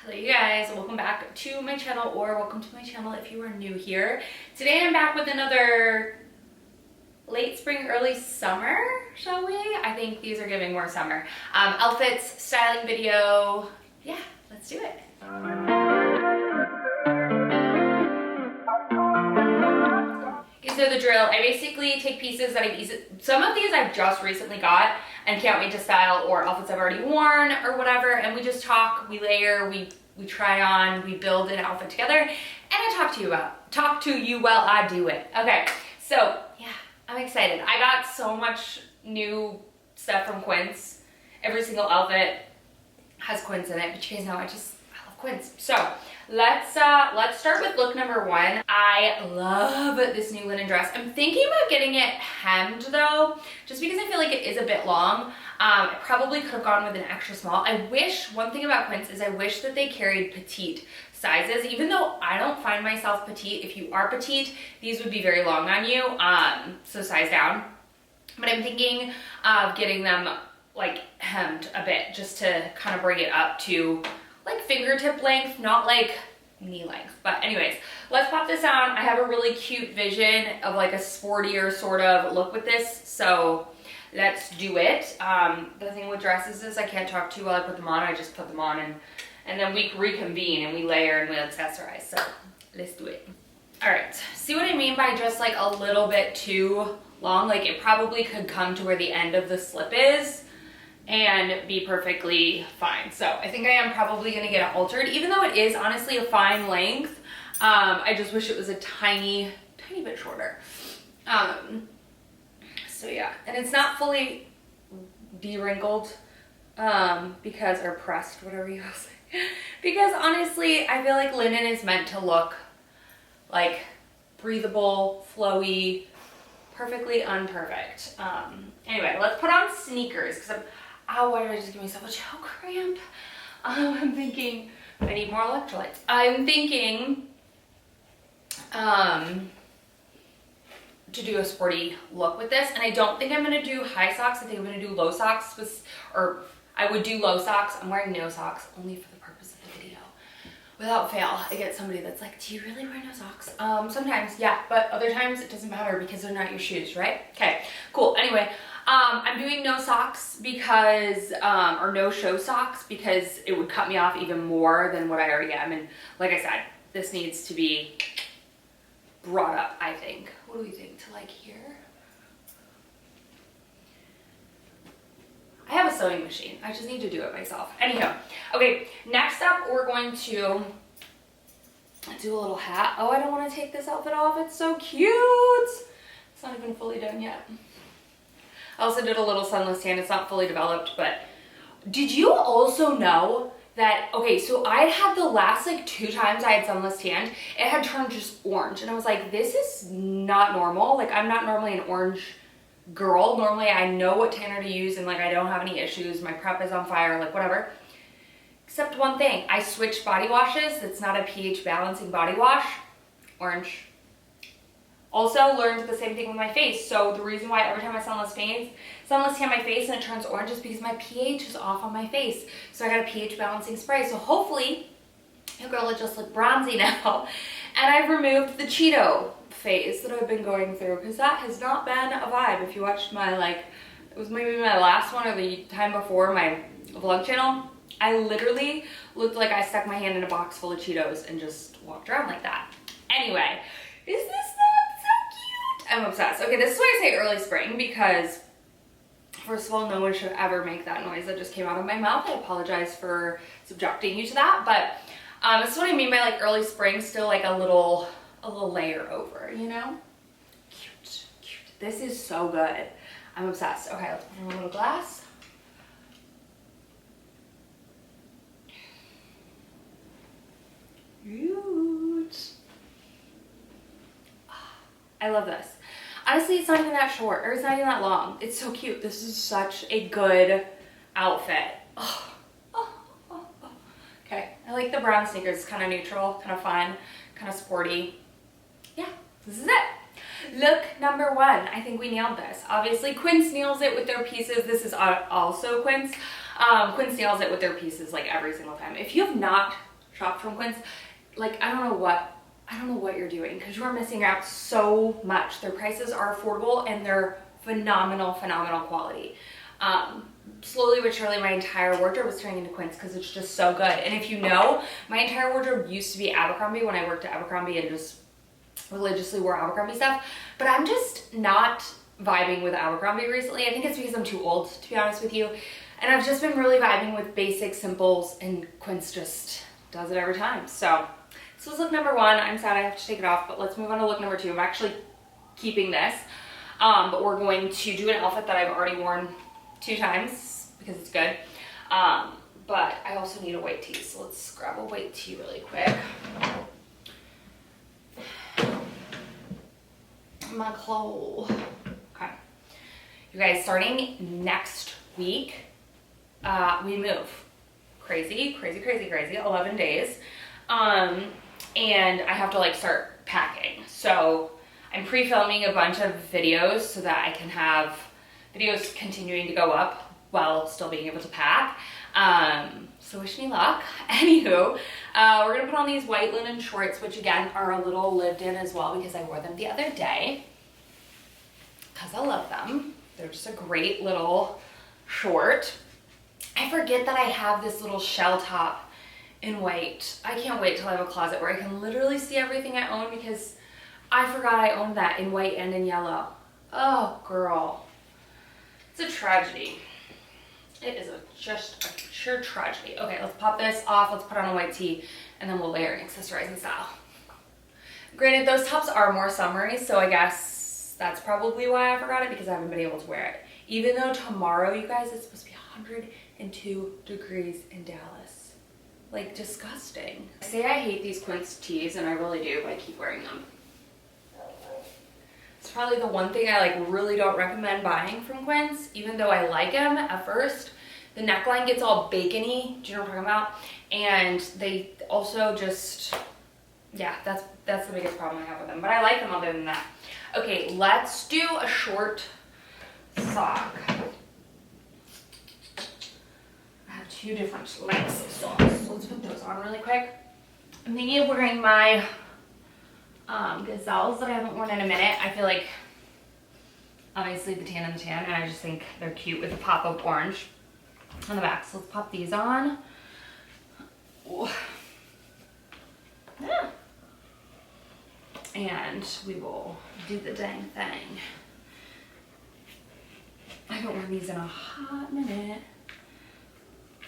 Hello you guys, welcome back to my channel, or welcome to my channel if you are new here. Today I'm back with another late spring, early summer, shall we? I think these are giving more summer. Outfits, styling video. Yeah, let's do it. You know the drill. I basically take pieces that some of these I've just recently got and can't wait to style, or outfits I've already worn or whatever, and we just talk, we layer, we try on, we build an outfit together, and I talk to you while I do it. Okay, so yeah, I'm excited. I got so much new stuff from Quince. Every single outfit has Quince in it, but you guys know I love Quince. So let's start with look number one. I love this new linen dress. I'm thinking about getting it hemmed though, just because I feel like it is a bit long. I probably could have gone with an extra small. One thing about Quince is I wish that they carried petite sizes, even though I don't find myself petite. If you are petite, these would be very long on you, so size down. But I'm thinking of getting them like hemmed a bit, just to kind of bring it up to like fingertip length, not like knee length. But anyways, let's pop this on. I have a really cute vision of like a sportier sort of look with this, so let's do it. The thing with dresses is I can't talk to you while I put them on. I just put them on and then we reconvene and we layer and we accessorize. So let's do it. All right, see what I mean by just like a little bit too long? Like it probably could come to where the end of the slip is and be perfectly fine. So I think I am probably gonna get it altered, even though it is honestly a fine length. I just wish it was a tiny bit shorter. So yeah, and it's not fully de-wrinkled because, or pressed, whatever you will say. Because honestly, I feel like linen is meant to look like breathable, flowy, perfectly unperfect. Anyway, let's put on sneakers, because why did I just give myself a choke cramp? I'm thinking I need more electrolytes. I'm thinking to do a sporty look with this, and I don't think I'm gonna do high socks. I think I'm gonna do low socks, or I would do low socks. I'm wearing no socks only for the purpose of the video. Without fail, I get somebody that's like, do you really wear no socks? Sometimes, yeah, but other times it doesn't matter because they're not your shoes, right? Okay, cool. Anyway, I'm doing no socks because, or no show socks, because it would cut me off even more than what I already am. And like I said, this needs to be brought up, I think. What do we think, to like here? I have a sewing machine. I just need to do it myself. Anyhow, okay, next up we're going to do a little hat. Oh, I don't want to take this outfit off. It's so cute. It's not even fully done yet. I also did a little sunless tan. It's not fully developed, but did you also know that, okay, so I had the last like 2 times I had sunless tanned, it had turned just orange. And I was like, this is not normal. Like, I'm not normally an orange girl. Normally I know what tanner to use and like I don't have any issues. My prep is on fire, like whatever. Except one thing, I switched body washes. It's not a pH balancing body wash. Orange. Also learned the same thing with my face. So the reason why every time I sunless tan my face and it turns orange is because my pH is off on my face. So I got a pH balancing spray. So hopefully your girl will just look bronzy now. And I've removed the Cheeto phase that I've been going through, because that has not been a vibe. If you watched my, like, it was maybe my last one or the time before, my vlog channel, I literally looked like I stuck my hand in a box full of Cheetos and just walked around like that. Anyway, is this not so cute? I'm obsessed. Okay, this is why I say early spring, because first of all, no one should ever make that noise that just came out of my mouth. I apologize for subjecting you to that, but this is what I mean by like early spring, still like a little layer over, you know? Cute. This is so good. I'm obsessed. Okay, let's put in a little glass. Cute. I love this. Honestly, it's not even that short, or it's not even that long. It's so cute. This is such a good outfit. Okay, I like the brown sneakers. It's kind of neutral, kind of fun, kind of sporty. Yeah, this is it. Look number one. I think we nailed this. Obviously, Quince nails it with their pieces. This is also Quince. Quince nails it with their pieces like every single time. If you have not shop from Quince, like, I don't know what you're doing, because you are missing out so much. Their prices are affordable and they're phenomenal quality. Slowly but surely my entire wardrobe was turning into Quince because it's just so good. And if you know, my entire wardrobe used to be Abercrombie when I worked at Abercrombie and just religiously wore Abercrombie stuff, but I'm just not vibing with Abercrombie recently. I think it's because I'm too old, to be honest with you, and I've just been really vibing with basic simples, and Quince just does it every time. So this was look number 1. I'm sad I have to take it off, but let's move on to look number 2. I'm actually keeping this, but we're going to do an outfit that I've already worn 2 times because it's good, but I also need a white tee, so let's grab a white tee really quick. My clothes. Okay, you guys, starting next week, we move. Crazy 11 days, and I have to like start packing. So I'm pre-filming a bunch of videos so that I can have videos continuing to go up while still being able to pack. So wish me luck. Anywho, we're gonna put on these white linen shorts, which again are a little lived in as well because I wore them the other day because I love them. They're just a great little short. I forget that I have this little shell top in white. I can't wait till I have a closet where I can literally see everything I own because I forgot I owned that in white and in yellow. Oh girl, it's a tragedy. It is just a sheer tragedy. Okay, let's pop this off. Let's put on a white tee and then we'll layer and accessorize in style. Granted, those tops are more summery, so I guess that's probably why I forgot it because I haven't been able to wear it. Even though tomorrow, you guys, it's supposed to be 102 degrees in Dallas. Like, disgusting. I say I hate these Quince tees, and I really do, but I keep wearing them. It's probably the one thing I like really don't recommend buying from Quince, even though I like them at first. The neckline gets all bacony, do you know what I'm talking about? And they also just, yeah, that's the biggest problem I have with them. But I like them other than that. Okay, let's do a short sock. I have 2 different lengths of socks, so let's put those on really quick. I'm thinking of wearing my gazelles that I haven't worn in a minute. I feel like, obviously the tan and the tan, and I just think they're cute with a pop of orange on the back. So let's pop these on. Ooh. Yeah. And we will do the dang thing. I haven't worn these in a hot minute.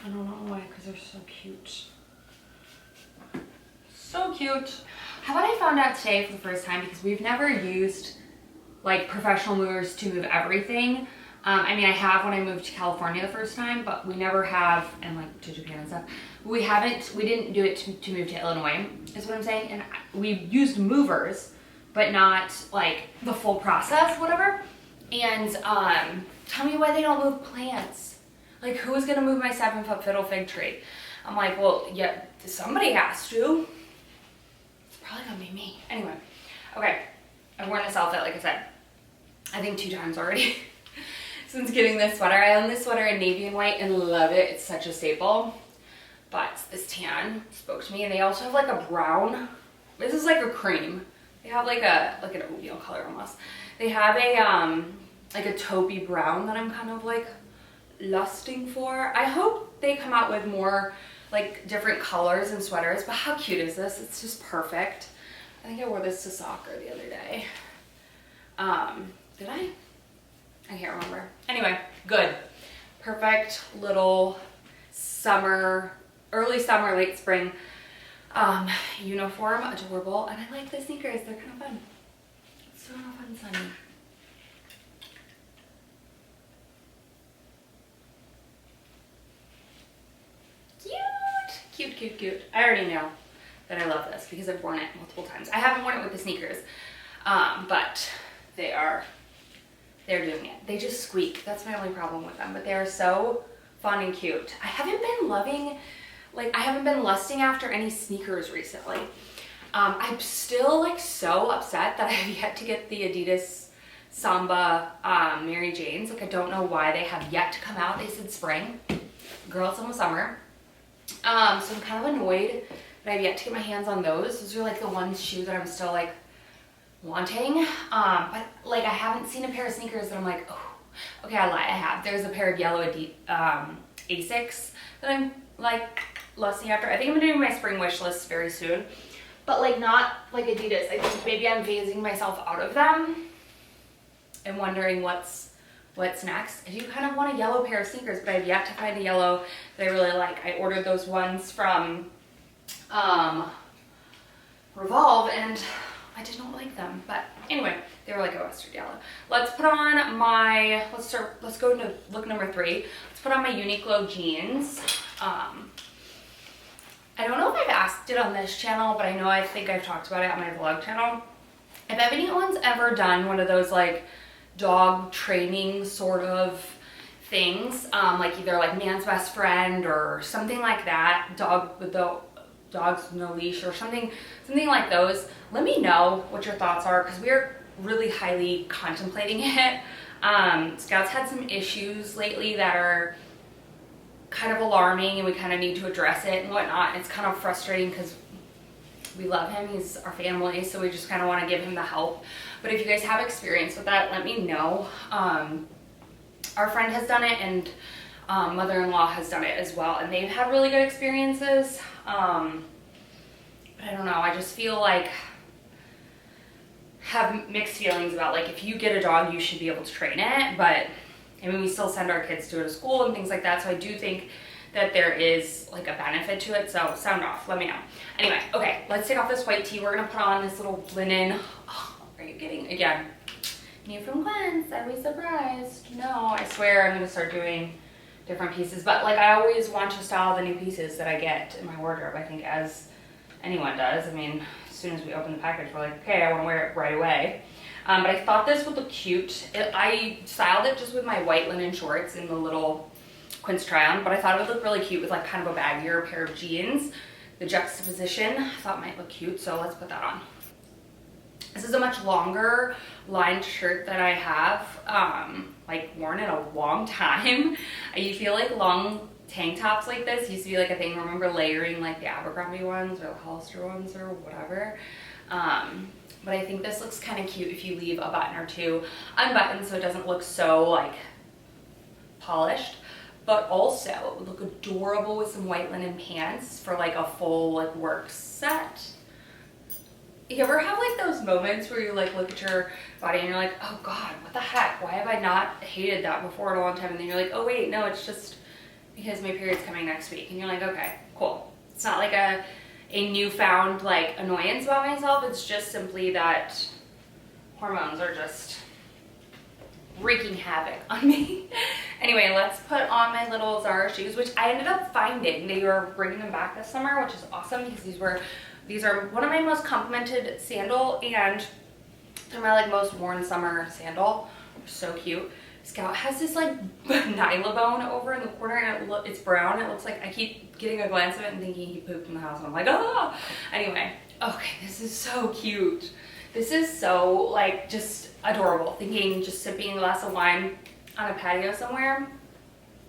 I don't know why, because they're so cute. So cute. How about I found out today for the first time, because we've never used like professional movers to move everything. I mean, I have when I moved to California the first time, but we never have, and like to Japan and stuff. We didn't do it to move to Illinois, is what I'm saying. And we used movers, but not like the full process, whatever. And tell me why they don't move plants. Like, who is gonna move my 7-foot fiddle fig tree? I'm like, well, yeah, somebody has to. It's probably gonna be me. Anyway, okay, I've worn this outfit, like I said, I think 2 times already since getting this sweater. I own this sweater in navy and white and love it. It's such a staple. But this tan spoke to me, and they also have like a brown. This is like a cream. They have like an oatmeal color almost. They have a like a taupey brown that I'm kind of like lusting for. I hope they come out with more like different colors and sweaters, but how cute is this? It's just perfect. I think I wore this to soccer the other day. Did I? I can't remember. Anyway, good. Perfect little summer, early summer, late spring uniform. Adorable. And I like the sneakers. They're kind of fun. So fun, sunny. Cute. I already know that I love this because I've worn it multiple times. I haven't worn it with the sneakers, but they're doing it. They just squeak. That's my only problem with them, but they are so fun and cute. I haven't been lusting after any sneakers recently. I'm still like so upset that I have yet to get the Adidas Samba Mary Janes. Like, I don't know why they have yet to come out. They said spring. Girl, it's almost summer. So I'm kind of annoyed but I've yet to get my hands on those. Those are like the one shoe that I'm still like wanting. But like I haven't seen a pair of sneakers that I'm like, oh, okay, I lie, I have. There's a pair of yellow Asics that I'm like lusting after. I think I'm gonna do my spring wish list very soon, but like not like Adidas. I think maybe I'm phasing myself out of them and wondering what's next. I do kind of want a yellow pair of sneakers, but I've yet to find a yellow that I really like. I ordered those ones from Revolve and I did not like them, but anyway, they were like a mustard yellow. Let's put on my, let's go into look number 3. Let's put on my Uniqlo jeans. I don't know if I've asked it on this channel, but I think I've talked about it on my vlog channel. If anyone's ever done one of those like dog training sort of things, like either like Man's Best Friend or something like that, dog with the dogs no leash or something like those, let me know what your thoughts are, because we're really highly contemplating it. Scout's had some issues lately that are kind of alarming and we kind of need to address it and whatnot. It's kind of frustrating because we love him, he's our family, so we just kind of want to give him the help. But if you guys have experience with that, let me know. Our friend has done it and mother-in-law has done it as well, and they've had really good experiences. But I don't know, I just feel like have mixed feelings about like if you get a dog you should be able to train it, but I mean we still send our kids to it to school and things like that, so I do think that there is like a benefit to it. So sound off, let me know. Anyway, okay, let's take off this white tee. We're gonna put on this little linen. Oh, are you kidding? Again, new from Glenn's, are we surprised? No, I swear I'm gonna start doing different pieces, but like I always want to style the new pieces that I get in my wardrobe, I think, as anyone does. I mean, as soon as we open the package, we're like, okay, I want to wear it right away. But I thought this would look cute. I styled it just with my white linen shorts in the little Quince try-on, but I thought it would look really cute with like kind of a baggier pair of jeans. The juxtaposition I thought might look cute, so let's put that on. This is a much longer lined shirt that I have like worn in a long time. I feel like long tank tops like this used to be like a thing. I remember layering like the Abercrombie ones or the Hollister ones or whatever. But I think this looks kind of cute if you leave a button or two unbuttoned so it doesn't look so like polished. But also it would look adorable with some white linen pants for like a full like work set. You ever have like those moments where you like look at your body and you're like, oh God, what the heck? Why have I not hated that before in a long time? And then you're like, oh wait, no, it's just because my period's coming next week. And you're like, okay, cool. It's not like a newfound like annoyance about myself. It's just simply that hormones are just wreaking havoc on me. Anyway, let's put on my little Zara shoes, which I ended up finding. They were bringing them back this summer, which is awesome because these are one of my most complimented sandal, and they're my like most worn summer sandal. They're so cute. Scout has this like nylabone over in the corner, and it's brown. It looks like I keep getting a glance of it and thinking he pooped in the house, and I'm like, oh. Anyway, okay, this is so cute. This is so like just adorable. Thinking just sipping a glass of wine on a patio somewhere.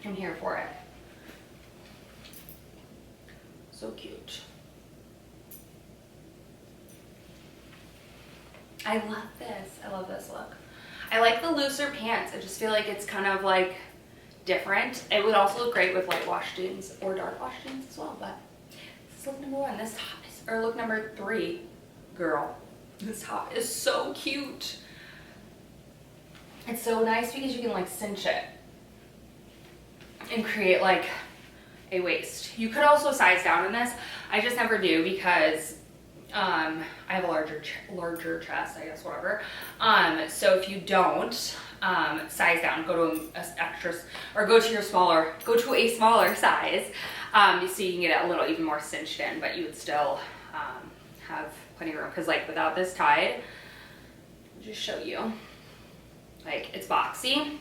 I'm here for it. So cute. I love this. I love this look. I like the looser pants. I just feel like it's kind of like different. It would also look great with light wash jeans or dark wash jeans as well, but this is look number 1. This top is, or look number 3, girl. This top is so cute. It's so nice because you can like cinch it and create like a waist. You could also size down in this. I just never do because I have a larger chest, I guess, whatever. So if you don't size down, go to go to a smaller size, so you can get it a little even more cinched in, but you would still have plenty of room. Because like without this tied, I'll just show you, like it's boxy,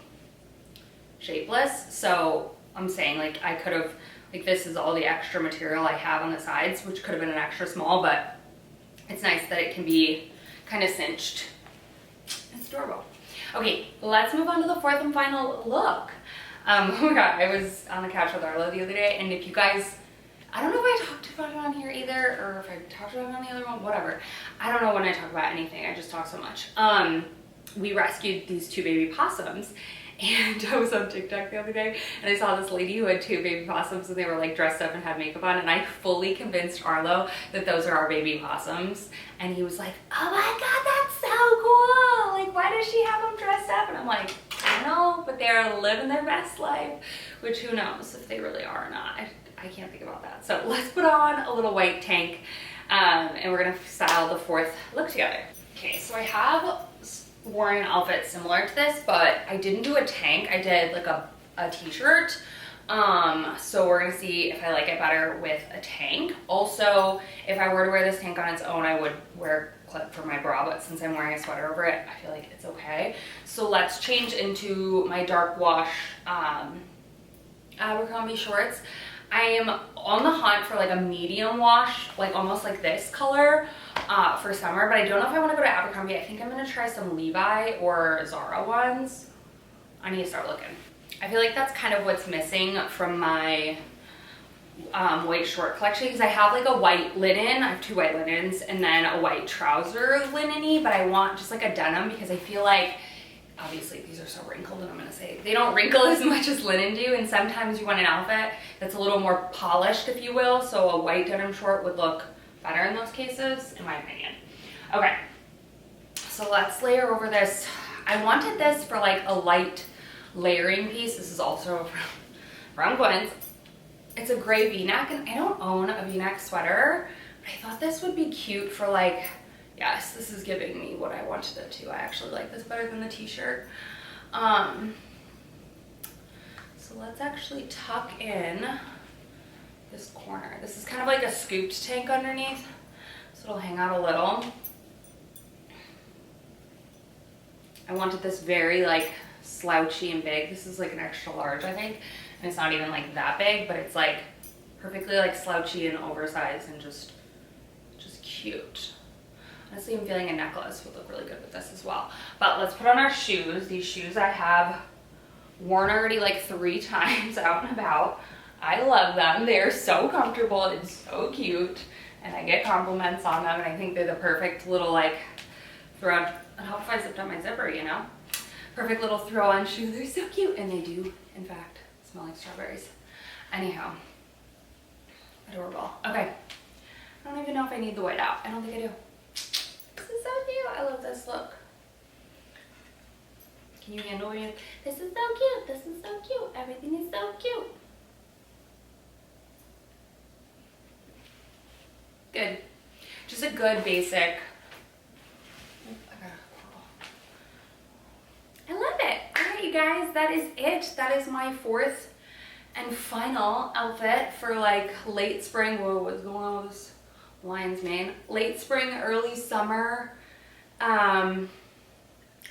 shapeless. So I'm saying like I could have, like this is all the extra material I have on the sides, which could have been an extra small, but it's nice that it can be kind of cinched. It's adorable. Okay, let's move on to the 4th and final look. Oh my God, I was on the couch with Arlo the other day, and if you guys, I don't know if I talked about it on here either. either, or if I talked about it on the other one, whatever. I don't know when I talk about anything, I just talk so much. We rescued these 2 baby possums, and I was on TikTok the other day and I saw this lady who had 2 baby possums and they were like dressed up and had makeup on, and I fully convinced Arlo that those are our baby possums, and he was like, oh my god, that's so cool, like why does she have them dressed up? And I'm like, I don't know, but they're living their best life, which who knows if they really are or not. I can't think about that. So let's put on a little white tank and we're gonna style the 4th look together. Okay, so I have worn an outfit similar to this, but I didn't do a tank. I did like a t-shirt. So we're gonna see if I like it better with a tank. Also, if I were to wear this tank on its own, I would wear a clip for my bra, but since I'm wearing a sweater over it, I feel like it's okay. So let's change into my dark wash Abercrombie shorts. I am on the hunt for like a medium wash, like almost like this color for summer, but I don't know if I want to go to Abercrombie. I think I'm going to try some Levi or Zara ones. I need to start looking. I feel like that's kind of what's missing from my white short collection, because I have like a white linen. I have 2 white linens and then a white trouser linen-y, but I want just like a denim because I feel like, obviously these are so wrinkled, and I'm gonna say they don't wrinkle as much as linen do, and sometimes you want an outfit that's a little more polished, if you will, so a white denim short would look better in those cases, in my opinion. Okay, so let's layer over this. I wanted this for like a light layering piece. This is also from Gwen's. It's a gray v-neck, and I don't own a v-neck sweater, but I thought this would be cute for like, yes, this is giving me what I wanted it to. I actually like this better than the t-shirt. So let's actually tuck in this corner. This is kind of like a scooped tank underneath, so it'll hang out a little. I wanted this very like slouchy and big. This is like an extra large, I think, and it's not even like that big, but it's like perfectly like slouchy and oversized and just cute. Honestly, I'm feeling a necklace would look really good with this as well. But let's put on our shoes. These shoes I have worn already like 3 times out and about. I love them. They're so comfortable and so cute, and I get compliments on them, and I think they're the perfect little like throw on. I hope if I zipped on my zipper, you know? Perfect little throw on shoe. They're so cute, and they do, in fact, smell like strawberries. Anyhow, adorable. Okay, I don't even know if I need the white out. I don't think I do. This is so cute. I love this look. Can you handle it? This is so cute. This is so cute. Everything is so cute. Good. Just a good basic. I love it. All right, you guys, that is it. That is my 4th and final outfit for like late spring. Whoa, what's going on with this lion's mane? Late spring, early summer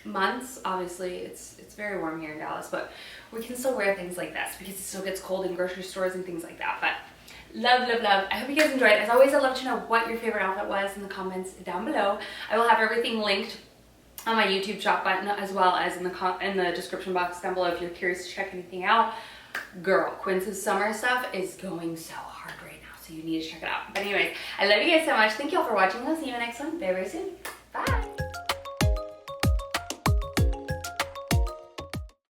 months. Obviously, it's very warm here in Dallas, but we can still wear things like this because it still gets cold in grocery stores and things like that. But love, love, love. I hope you guys enjoyed. As always, I'd love to know what your favorite outfit was in the comments down below. I will have everything linked on my YouTube shop button, as well as in the description box down below if you're curious to check anything out. Girl, Quince's summer stuff is going so hard right now, so you need to check it out. But anyways, I love you guys so much. Thank you all for watching. I'll see you in the next one very, very soon.